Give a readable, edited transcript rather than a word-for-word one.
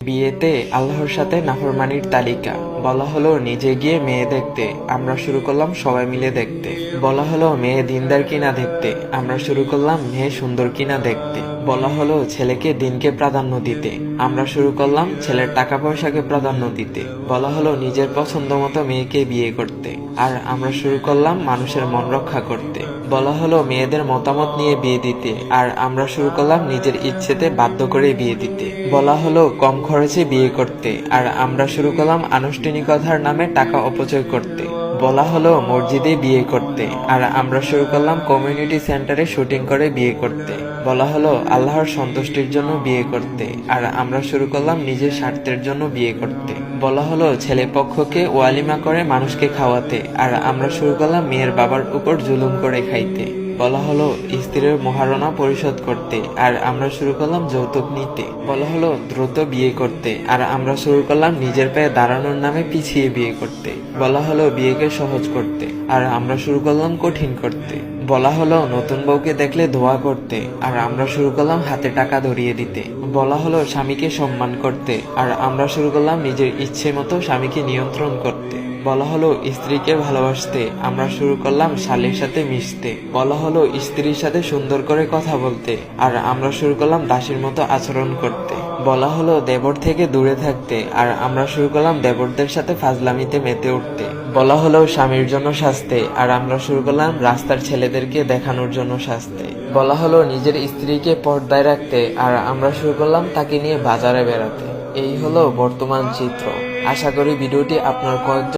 বিয়েতে আল্লাহর সাথে নাফরমানির তালিকা বলা হলো নিজে গিয়ে মেয়ে দেখতে, আমরা শুরু করলাম সবাই মিলে দেখতে। বলা হলো মেয়ে দিনদার কিনা দেখতে, আমরা শুরু করলাম মেয়ে সুন্দর কিনা দেখতে। বলা হলো ছেলেকে দিনকে প্রাধান্য দিতে, আমরা শুরু করলাম ছেলের টাকা পয়সাকে প্রাধান্য দিতে। বলা হলো নিজের পছন্দ মতো মেয়েকে বিয়ে করতে, আর আমরা শুরু করলাম মানুষের মন রক্ষা করতে। বলা হলো মেয়েদের মতামত নিয়ে বিয়ে দিতে, আর আমরা শুরু করলাম নিজের ইচ্ছেতে বাধ্য করে বিয়ে দিতে। বলা হলো কম খরচে বিয়ে করতে, আর আমরা শুরু করলাম আনুষ্ঠানিকতার নামে টাকা অপচয় করতে। বলা হলো মসজিদে বিয়ে করতে, আর আমরা শুরু করলাম কমিউনিটি সেন্টারে শুটিং করে বিয়ে করতে। বলা হলো আল্লাহর সন্তুষ্টির জন্য বিয়ে করতে, আর আমরা শুরু করলাম নিজের স্বার্থের জন্য বিয়ে করতে। বলা হলো ছেলে পক্ষকে ওয়ালিমা করে মানুষকে খাওয়াতে, আর আমরা শুরু করলাম মেয়ের বাবার উপর জুলুম করে খাইতে। বলা হলো স্ত্রীর মহারণা পরিশোধ করতে, আর আমরা শুরু করলাম যৌতুক নিতে। বলা হলো দ্রুত বিয়ে করতে, আর আমরা শুরু করলাম নিজের পায়ে দাঁড়ানোর নামে পিছিয়ে বিয়ে করতে। বলা হলো বিয়েকে সহজ করতে, আর আমরা শুরু করলাম কঠিন করতে। বলা হলো নতুন বউকে দেখলে দোয়া করতে, আর আমরা শুরু করলাম হাতে টাকা ধরিয়ে দিতে। বলা হলো স্বামীকে সম্মান করতে, আর আমরা শুরু করলাম নিজের ইচ্ছে মতো স্বামীকে নিয়ন্ত্রণ করতে। বলা হলো স্ত্রীকে ভালোবাসতে, আমরা শুরু করলাম শালীর সাথে মিশতে। বলা হলো স্ত্রীর সাথে সুন্দর করে কথা বলতে, আর আমরা শুরু করলাম দাসীর মতো আচরণ করতে। বলা হলো দেবর থেকে দূরে থাকতে, আর আমরা শুরু করলাম দেবরদের সাথে ফাজলামিতে মেতে উঠতে। বলা হলো স্বামীর জন্য সাজতে, আর আমরা শুরু করলাম রাস্তার ছেলেদেরকে দেখানোর জন্য সাজতে। বলা হলো নিজের স্ত্রীকে পর্দায় রাখতে, আর আমরা শুরু করলাম তাকে নিয়ে বাজারে বেড়াতে। এই হলো বর্তমান চিত্র। আশা করি ভিডিওটি আপনার কয়েকজন